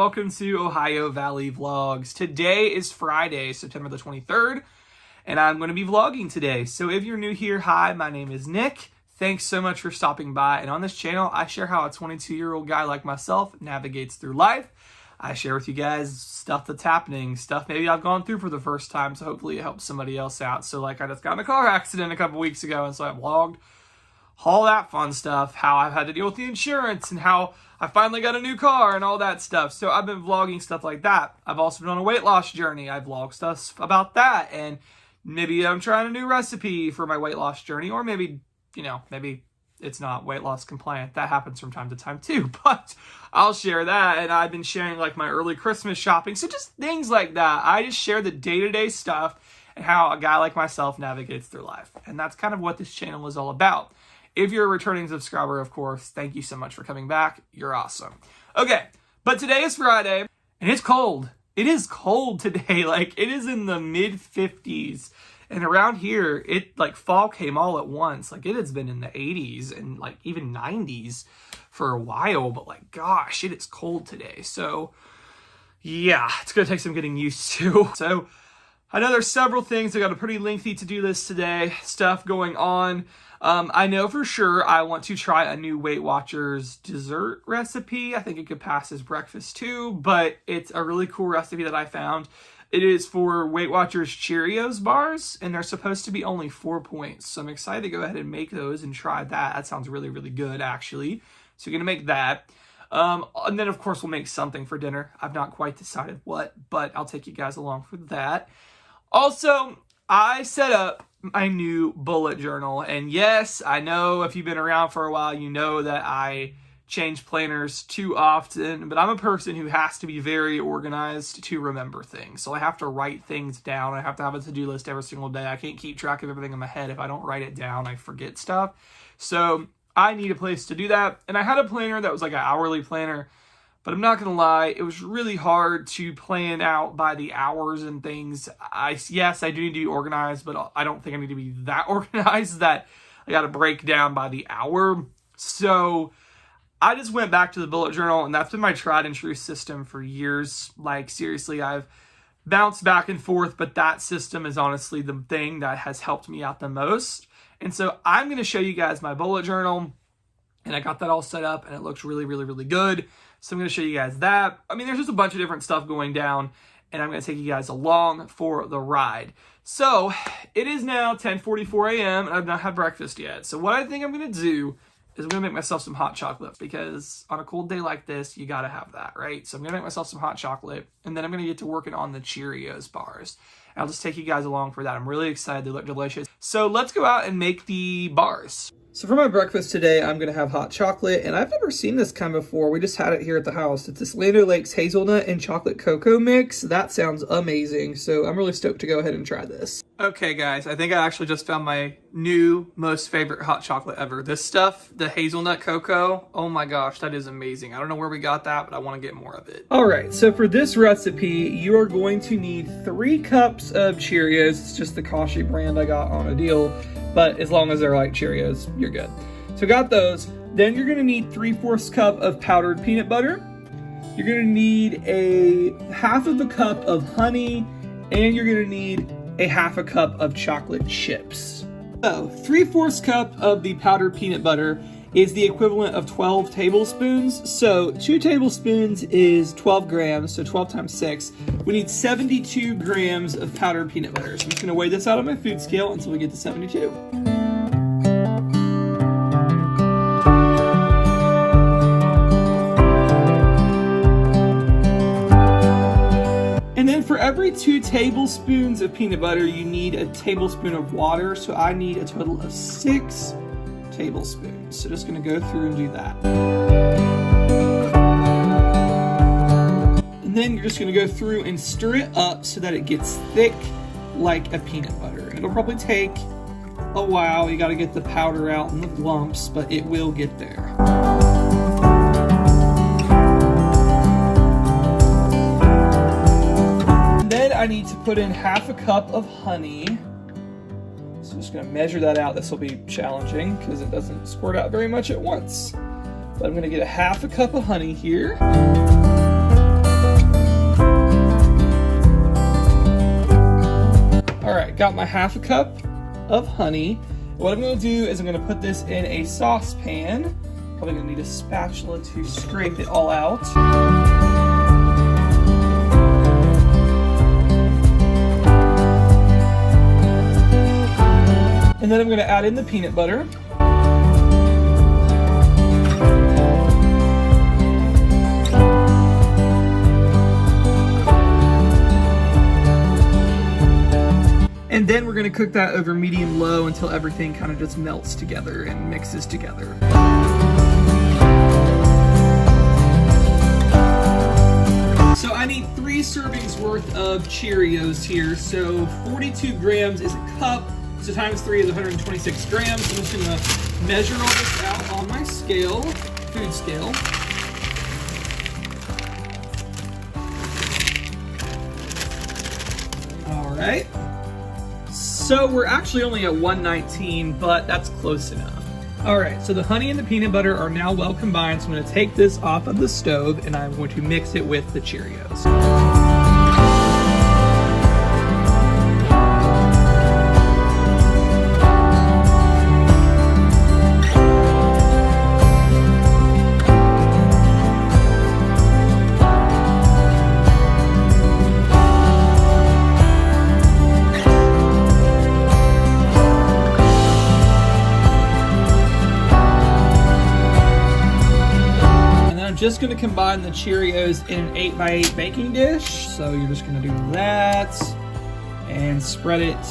welcome to Ohio Valley Vlogs. Today is Friday, September the 23rd, and I'm going to be vlogging today. So if you're new here, hi, my name is Nick. Thanks so much for stopping by, and on this channel, I share how a 22-year-old guy like myself navigates through life. I share with you guys stuff that's happening, stuff maybe I've gone through for the first time, so hopefully it helps somebody else out. So like I just got in a car accident a couple weeks ago, and so I vlogged all that fun stuff, how I've had to deal with the insurance and how I finally got a new car and all that stuff. So I've been vlogging stuff like that. I've also been on a weight loss journey. I vlog stuff about that, and maybe I'm trying a new recipe for my weight loss journey, or maybe, you know, maybe it's not weight loss compliant. That happens from time to time too, but I'll share that. And I've been sharing like my early Christmas shopping. So just things like that. I just share the day-to-day stuff and how a guy like myself navigates through life. And that's kind of what this channel is all about. If you're a returning subscriber, of course, thank you so much for coming back. You're awesome. Okay, but today is Friday, and it's cold. It is cold today. Like, it is in the mid-50s. And around here, like fall came all at once. Like, it has been in the 80s and like even 90s for a while. But like, gosh, it is cold today. So yeah, it's going to take some getting used to. So I know there's several things. I got a pretty lengthy to-do list today, stuff going on. I know for sure I want to try a new Weight Watchers dessert recipe. I think it could pass as breakfast too, but it's a really cool recipe that I found. It is for Weight Watchers Cheerios bars, and they're supposed to be only 4 points. So I'm excited to go ahead and make those and try that. That sounds really, really good, actually. So we're going to make that. And then, of course, we'll make something for dinner. I've not quite decided what, but I'll take you guys along for that. Also, I set up my new bullet journal. And yes, I know if you've been around for a while, you know that I change planners too often, but I'm a person who has to be very organized to remember things. So I have to write things down. I have to have a to-do list every single day. I can't keep track of everything in my head. If I don't write it down, I forget stuff. So I need a place to do that. And I had a planner that was like an hourly planner, but I'm not going to lie, it was really hard to plan out by the hours and things. Yes, I do need to be organized, but I don't think I need to be that organized that I got to break down by the hour. So I just went back to the bullet journal, and that's been my tried and true system for years. Like, seriously, I've bounced back and forth, but that system is honestly the thing that has helped me out the most. And so I'm going to show you guys my bullet journal, and I got that all set up, and it looks really, really, really good. So I'm going to show you guys that. I mean, there's just a bunch of different stuff going down, and I'm going to take you guys along for the ride. So it is now 10:44 a.m., and I've not had breakfast yet. So what I think I'm going to do is I'm going to make myself some hot chocolate, because on a cold day like this, you got to have that, right? So I'm going to make myself some hot chocolate, and then I'm going to get to working on the Cheerios bars. And I'll just take you guys along for that. I'm really excited. They look delicious. So let's go out and make the bars. So for my breakfast today, I'm going to have hot chocolate, and I've never seen this kind before. We just had it here at the house. It's this Land O'Lakes hazelnut and chocolate cocoa mix. That sounds amazing, so I'm really stoked to go ahead and try this. Okay, guys, I think I actually just found my new most favorite hot chocolate ever. This stuff, the hazelnut cocoa, oh my gosh, that is amazing. I don't know where we got that, but I want to get more of it. All right, so for this recipe, you are going to need 3 cups of Cheerios. It's just the Kashi brand I got on a deal. But as long as they're like Cheerios, you're good. So got those. Then you're gonna need 3/4 cup of powdered peanut butter. You're gonna need a 1/2 cup of honey, and you're gonna need a 1/2 cup of chocolate chips. So 3/4 cup of the powdered peanut butter is the equivalent of 12 tablespoons. So 2 tablespoons is 12 grams, so 12 times 6. We need 72 grams of powdered peanut butter. So I'm just gonna weigh this out on my food scale until we get to 72. And then for every 2 tablespoons of peanut butter, you need a tablespoon of water. So I need a total of 6 tablespoons. So just going to go through and do that. And then you're just going to go through and stir it up so that it gets thick like a peanut butter. It'll probably take a while. You got to get the powder out and the lumps, but it will get there. And then I need to put in 1/2 cup of honey. So I'm just going to measure that out. This will be challenging because it doesn't squirt out very much at once. But I'm going to get a 1/2 cup of honey here. All right, got my ½ cup of honey. What I'm gonna do is I'm gonna put this in a saucepan. Probably gonna need a spatula to scrape it all out. And then I'm gonna add in the peanut butter. And then we're gonna cook that over medium-low until everything kind of just melts together and mixes together. So I need 3 servings worth of Cheerios here. So 42 grams is a cup, so times 3 is 126 grams. I'm just gonna measure all this out on my scale, food scale. All right. So we're actually only at 119, but that's close enough. All right, so the honey and the peanut butter are now well combined, so I'm gonna take this off of the stove and I'm going to mix it with the Cheerios. Just going to combine the Cheerios in an 8x8 baking dish. So you're just going to do that and spread it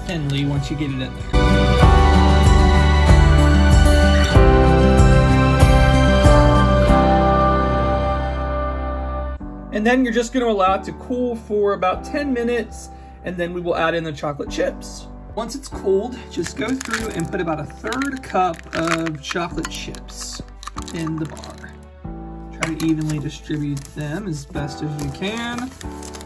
thinly once you get it in there. And then you're just going to allow it to cool for about 10 minutes, and then we will add in the chocolate chips. Once it's cooled, just go through and put about a 1/3 cup of chocolate chips in the bar. Try to evenly distribute them as best as you can.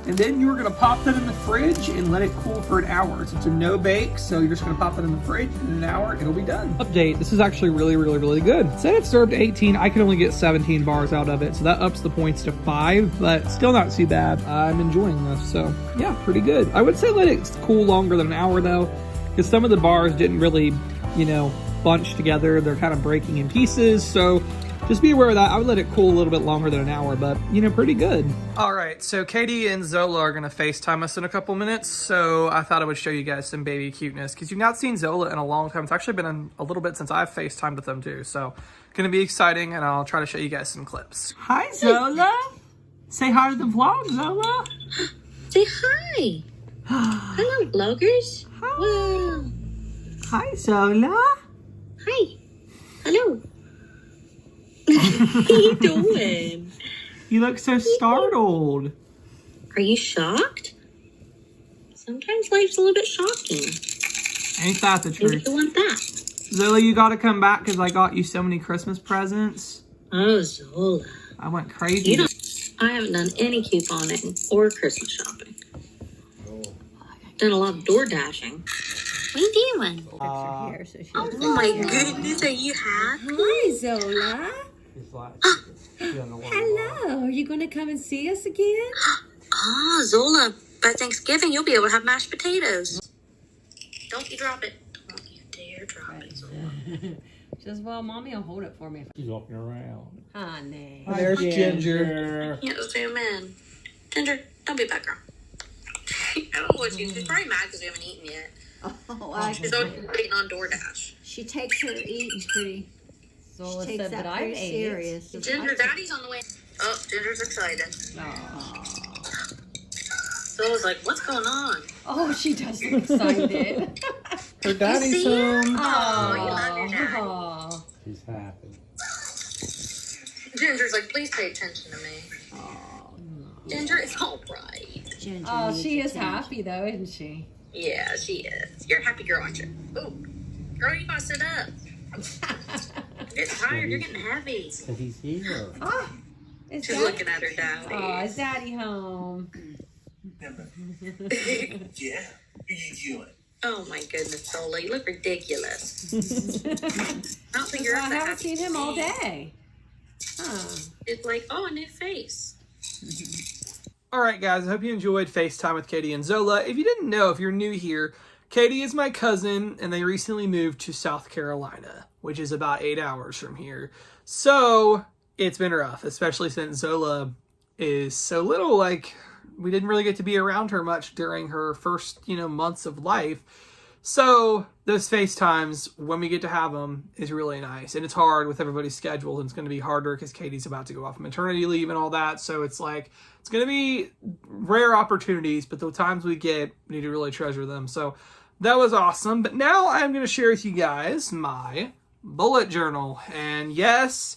And then you're gonna pop that in the fridge and let it cool for an hour. So it's a no bake, so you're just gonna pop it in the fridge, and in an hour, it'll be done. Update, this is actually really good. Said it served 18, I can only get 17 bars out of it, so that ups the points to 5, but still not too bad. I'm enjoying this, so yeah, pretty good. I would say let it cool longer than an hour though, because some of the bars didn't really, bunch together. They're kind of breaking in pieces, so just be aware of that. I would let it cool a little bit longer than an hour, but, pretty good. All right, so Katie and Zola are gonna FaceTime us in a couple minutes, so I thought I would show you guys some baby cuteness, because you've not seen Zola in a long time. It's actually been a little bit since I've FaceTimed with them too, so gonna be exciting, and I'll try to show you guys some clips. Hi, Zola. Say hi to the vlog, Zola. Say hi. Hello, vloggers. Hi. Wow. Hi, Zola. Hi. Hello. What are you doing? You look so startled. Are you shocked? Sometimes life's a little bit shocking. Ain't that the truth? Maybe you want that. Zola, you gotta come back because I got you so many Christmas presents. Oh, Zola. I went crazy. I haven't done any couponing or Christmas shopping. Done a lot of door dashing. What are you doing? Oh My goodness, are you happy? Hi, Zola. Hello. Are you going to come and see us again? Oh, Zola, by Thanksgiving, you'll be able to have mashed potatoes. Don't you drop it. Don't you dare drop it, Zola. Just, well, Mommy will hold it for me. She's walking around. Honey. There's Ginger. Yeah, zoom in. Ginger, don't be a bad girl. I don't know what she's probably mad because we haven't eaten yet. Oh, She's always waiting on DoorDash. She takes her eating pretty. Zola She takes said that that I pretty ate serious. Ginger, Daddy's on the way. Oh, Ginger's excited. Zola's like, what's going on? Oh, she does look excited. Her daddy's see her? home. Oh, you love your daddy. Oh. She's happy. Ginger's like, please pay attention to me. Ginger, it's all right. Ginger Oh, needs she is attention. happy though, isn't she? Yeah, she is. You're a happy girl, aren't you? Ooh, girl, you gotta sit up. You're getting tired. You're getting heavy. Because he's here. Oh, is She's Daddy? looking at her daddy. Oh, is Daddy home? Yeah, what are you doing? Oh my goodness, Zola, you look ridiculous. I don't think you're I ever haven't happy seen to him all see. day. Huh. It's like, oh, a new face. All right, guys, I hope you enjoyed FaceTime with Katie and Zola. If you didn't know, if you're new here, Katie is my cousin, and they recently moved to South Carolina, which is about 8 hours from here. So it's been rough, especially since Zola is so little. Like, we didn't really get to be around her much during her first, months of life. So those FaceTimes, when we get to have them, is really nice. And it's hard with everybody's schedule, and it's going to be harder because Katie's about to go off maternity leave and all that. So it's like, it's going to be rare opportunities, but the times we get, we need to really treasure them. So that was awesome. But now I'm going to share with you guys my bullet journal. And yes,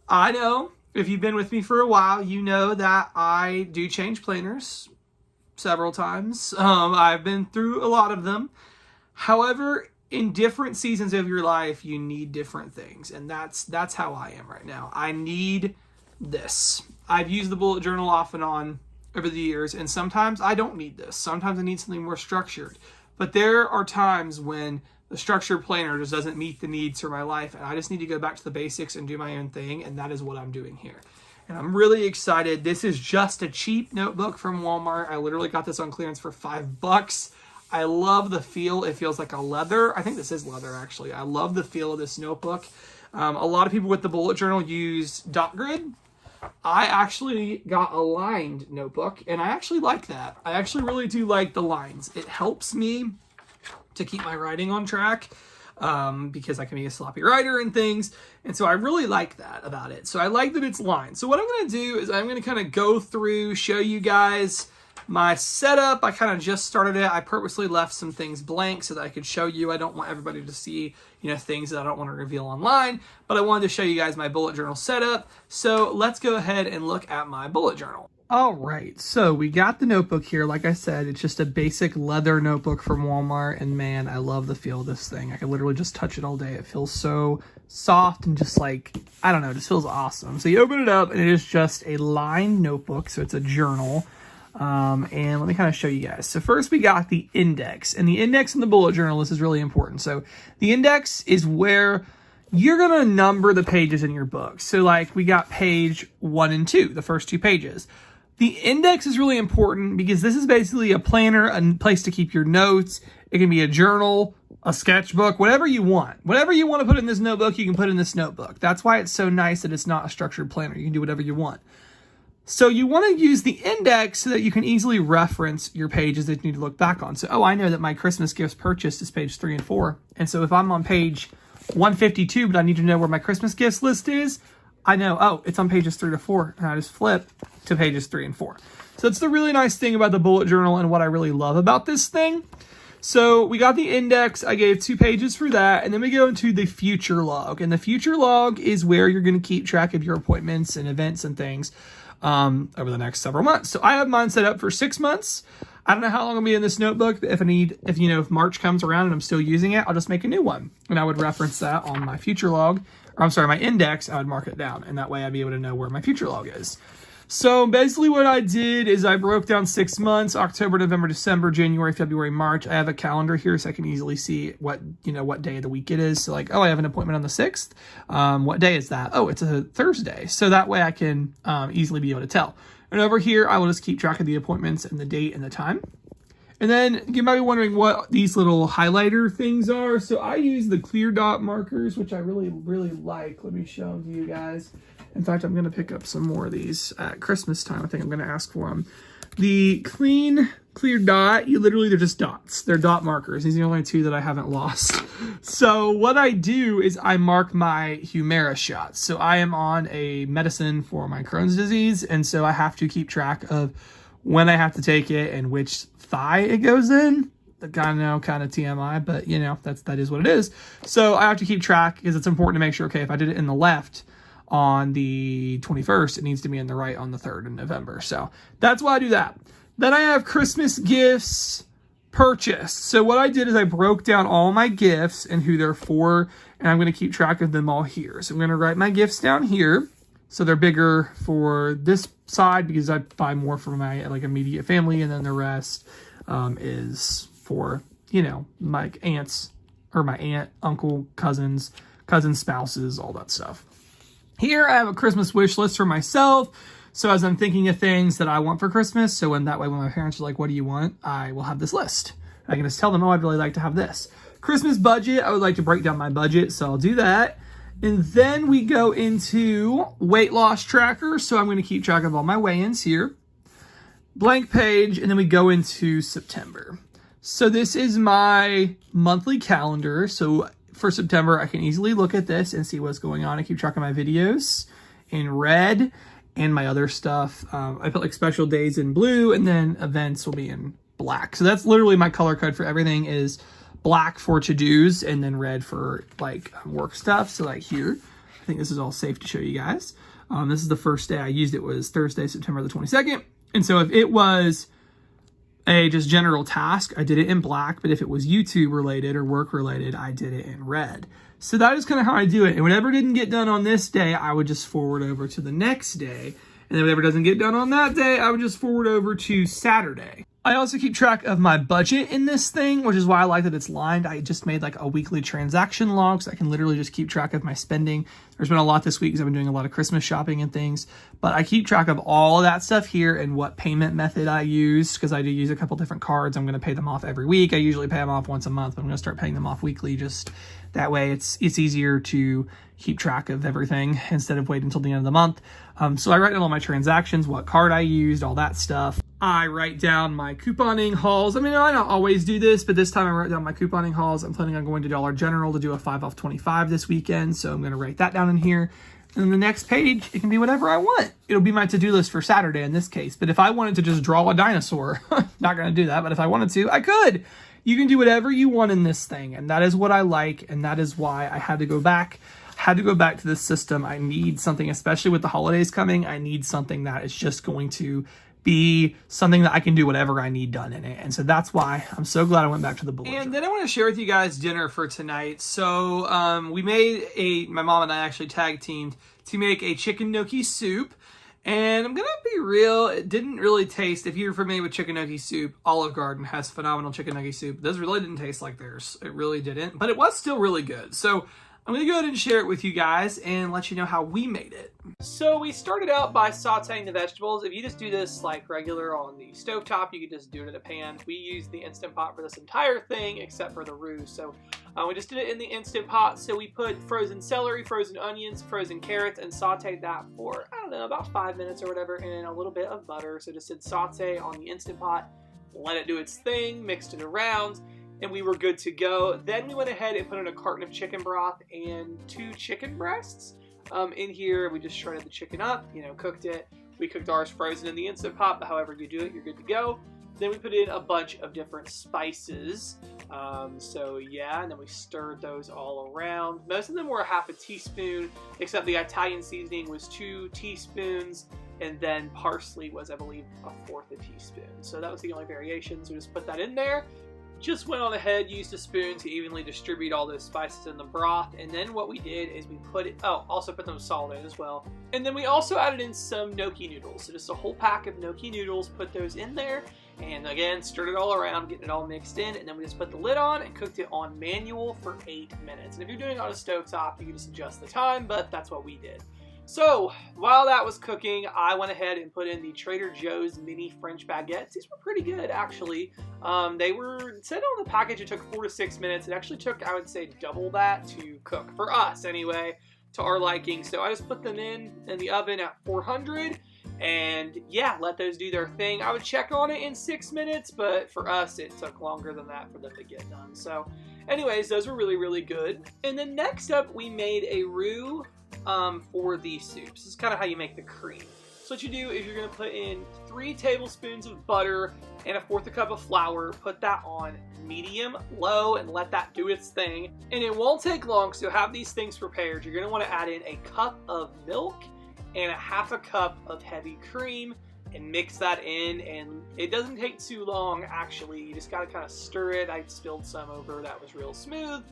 I know if you've been with me for a while, you know that I do change planners several times. I've been through a lot of them. However, in different seasons of your life, you need different things. And that's how I am right now. I need this. I've used the bullet journal off and on over the years, and sometimes I don't need this. Sometimes I need something more structured. But there are times when the structured planner just doesn't meet the needs for my life, and I just need to go back to the basics and do my own thing, and that is what I'm doing here. And I'm really excited. This is just a cheap notebook from Walmart. I literally got this on clearance for $5. I love the feel. It feels like a leather. I think this is leather, actually. I love the feel of this notebook. A lot of people with the bullet journal use dot grid. I actually got a lined notebook, and I actually like that. I actually really do like the lines. It helps me to keep my writing on track because I can be a sloppy writer and things. And so I really like that about it. So I like that it's lined. So what I'm going to do is I'm going to kind of go through, show you guys my setup. I kind of just started it. I purposely left some things blank so that I could show you. I don't want everybody to see, things that I don't want to reveal online, but I wanted to show you guys my bullet journal setup. So let's go ahead and look at my bullet journal. All right, so we got the notebook here. Like I said, it's just a basic leather notebook from Walmart, and man, I love the feel of this thing. I can literally just touch it all day. It feels so soft and just like, I don't know, it just feels awesome. So you open it up, and it is just a lined notebook, so it's a journal. And let me kind of show you guys. So first we got the index, and the index in the bullet journal, this is really important. So the index is where you're going to number the pages in your book. So like we got page 1 and 2, the first 2 pages. The index is really important because this is basically a planner, a place to keep your notes. It can be a journal, a sketchbook, whatever you want. Whatever you want to put in this notebook, you can put in this notebook. That's why it's so nice that it's not a structured planner. You can do whatever you want. So you want to use the index so that you can easily reference your pages that you need to look back on. So, I know that my Christmas gifts purchased is page 3 and 4. And so if I'm on page 152, but I need to know where my Christmas gifts list is, I know, it's on pages 3 to 4. And I just flip to pages 3 and 4. So that's the really nice thing about the bullet journal and what I really love about this thing. So we got the index. I gave 2 pages for that. And then we go into the future log. And the future log is where you're going to keep track of your appointments and events and things over the next several months. So I have mine set up for 6 months. I don't know how long I'll be in this notebook. But if March comes around and I'm still using it, I'll just make a new one. And I would reference that on my future log, my index. I would mark it down, and that way I'd be able to know where my future log is. So basically what I did is I broke down 6 months: October, November, December, January, February, March. I have a calendar here so I can easily see what day of the week it is. So like, I have an appointment on the 6th. What day is that? It's a Thursday. So that way I can easily be able to tell. And over here, I will just keep track of the appointments and the date and the time. And then you might be wondering what these little highlighter things are. So I use the clear dot markers, which I really, really like. Let me show them to you guys. In fact, I'm going to pick up some more of these at Christmas time. I think I'm going to ask for them. The clear dot, they're just dots. They're dot markers. These are the only 2 that I haven't lost. So what I do is I mark my Humira shots. So I am on a medicine for my Crohn's disease, and so I have to keep track of when I have to take it and which thigh it goes in. Kind of TMI, but that is what it is. So I have to keep track because it's important to make sure, if I did it in the left on the 21st, it needs to be in the right on the 3rd of November. So that's why I do that. Then I have Christmas gifts purchased. So what I did is I broke down all my gifts and who they're for, and I'm going to keep track of them all here. So I'm going to write my gifts down here. So they're bigger for this side because I buy more for my immediate family, and then the rest is for, my aunts, or my aunt, uncle, cousins, spouses, all that stuff. Here I have a Christmas wish list for myself. So as I'm thinking of things that I want for Christmas, so when that way when my parents are like, what do you want? I will have this list. I can just tell them, oh, I'd really like to have this. Christmas budget, I would like to break down my budget, so I'll do that. And then we go into weight loss tracker. So I'm going to keep track of all my weigh-ins here. Blank page, and then we go into September. So this is my monthly calendar. So for September, I can easily look at this and see what's going on. I keep track of my videos in red and my other stuff. I put like special days in blue, and then events will be in black. So that's literally my color code for everything is black for to-dos and then red for like work stuff. So like here, I think this is all safe to show you guys. This is the first day I used it was Thursday, September the 22nd. And so if it was a just general task, I did it in black. But if it was YouTube related or work related, I did it in red. So that is kind of how I do it. And whatever didn't get done on this day, I would just forward over to the next day. And then whatever doesn't get done on that day, I would just forward over to Saturday. I also keep track of my budget in this thing, which is why I like that it's lined. I just made like a weekly transaction log, so I can literally just keep track of my spending. There's been a lot this week because I've been doing a lot of Christmas shopping and things, but I keep track of all of that stuff here and what payment method I use, because I do use a couple different cards. I'm going to pay them off every week. I usually pay them off once a month, but I'm going to start paying them off weekly. Just that way it's easier to keep track of everything instead of waiting until the end of the month. So I write down all my transactions, what card I used, all that stuff. I write down my couponing hauls. I mean, I don't always do this, but this time I wrote down my couponing hauls. I'm planning on going to Dollar General to do a 5 off 25 this weekend. So I'm going to write that down in here. And then the next page, it can be whatever I want. It'll be my to-do list for Saturday in this case. But if I wanted to just draw a dinosaur, not going to do that, but if I wanted to, I could. You can do whatever you want in this thing. And that is what I like. And that is why I had to go back. To this system. I need something, especially with the holidays coming, I need something that is just going to be something that I can do whatever I need done in it. And so that's why I'm so glad I went back to the bullet. And then I want to share with you guys dinner for tonight. So we made my mom and I actually tag teamed to make a chicken gnocchi soup. And I'm going to be real, it didn't really taste, if you're familiar with chicken gnocchi soup, Olive Garden has phenomenal chicken gnocchi soup. This really didn't taste like theirs. It really didn't, but it was still really good. So I'm going to go ahead and share it with you guys and let you know how we made it. So we started out by sauteing the vegetables. If you just do this like regular on the stovetop, you can just do it in a pan. We used the Instant Pot for this entire thing except for the roux. So we just did it in the Instant Pot. So we put frozen celery, frozen onions, frozen carrots, and sauteed that for, I don't know, about 5 minutes or whatever, and a little bit of butter. So just did saute on the Instant Pot, let it do its thing, mixed it around, and we were good to go. Then we went ahead and put in a carton of chicken broth and 2 chicken breasts. In here, we just shredded the chicken up, cooked it. We cooked ours frozen in the Instant Pot, but however you do it, you're good to go. Then we put in a bunch of different spices. So yeah, and then we stirred those all around. Most of them were half a teaspoon, except the Italian seasoning was 2 teaspoons, and then parsley was, I believe, 1/4 a teaspoon. So that was the only variation, so just put that in there. Just went on ahead, used a spoon to evenly distribute all those spices in the broth, and then what we did is we put it, also put some salt in as well. And then we also added in some gnocchi noodles, so just a whole pack of gnocchi noodles, put those in there, and again, stirred it all around, getting it all mixed in, and then we just put the lid on and cooked it on manual for 8 minutes. And if you're doing it on a stovetop, you can just adjust the time, but that's what we did. So, while that was cooking, I went ahead and put in the Trader Joe's mini French baguettes. These were pretty good, actually. They were, said on the package it took 4 to 6 minutes. It actually took, I would say, double that to cook. For us, anyway, to our liking. So I just put them in the oven at 400. And yeah, let those do their thing. I would check on it in 6 minutes, but for us, it took longer than that for them to get done. So anyways, those were really, really good. And then next up, we made a roux for the soups. This is kind of how you make the cream. So what you do is you're going to put in 3 tablespoons of butter and 1/4 cup of flour. Put that on medium low and let that do its thing. And it won't take long, so have these things prepared. You're going to want to add in a cup of milk and 1/2 cup of heavy cream and mix that in. And it doesn't take too long, actually. You just got to kind of stir it. I spilled some over. That was real smooth.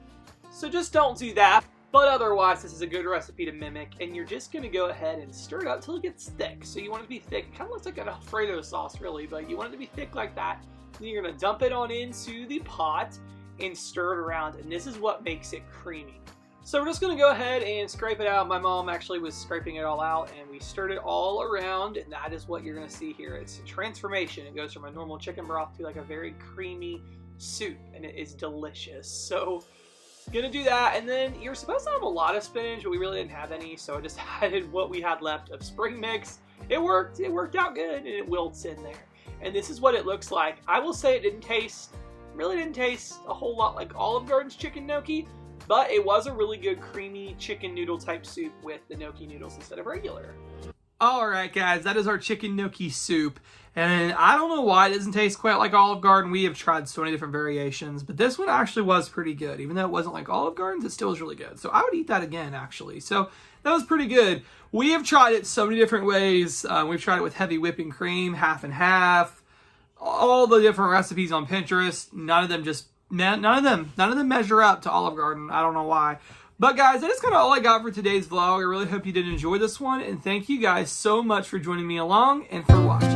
So just don't do that. But otherwise, this is a good recipe to mimic, and you're just going to go ahead and stir it up until it gets thick. So you want it to be thick. It kind of looks like an Alfredo sauce, really, but you want it to be thick like that. Then you're going to dump it on into the pot and stir it around, and this is what makes it creamy. So we're just going to go ahead and scrape it out. My mom actually was scraping it all out, and we stirred it all around, and that is what you're going to see here. It's a transformation. It goes from a normal chicken broth to like a very creamy soup, and it is delicious. So gonna do that, and then you're supposed to have a lot of spinach, but we really didn't have any, so I just added what we had left of spring mix. It worked out good, and it wilts in there. And this is what it looks like. I will say it really didn't taste a whole lot like Olive Garden's chicken gnocchi, but it was a really good creamy chicken noodle type soup with the gnocchi noodles instead of regular. Alright guys, that is our chicken gnocchi soup. And I don't know why it doesn't taste quite like Olive Garden. We have tried so many different variations, but this one actually was pretty good. Even though it wasn't like Olive Garden's, it still was really good. So I would eat that again, actually. So that was pretty good. We have tried it so many different ways. We've tried it with heavy whipping cream, half and half, all the different recipes on Pinterest. None of them measure up to Olive Garden. I don't know why. But guys, that is kind of all I got for today's vlog. I really hope you did enjoy this one, and thank you guys so much for joining me along and for watching.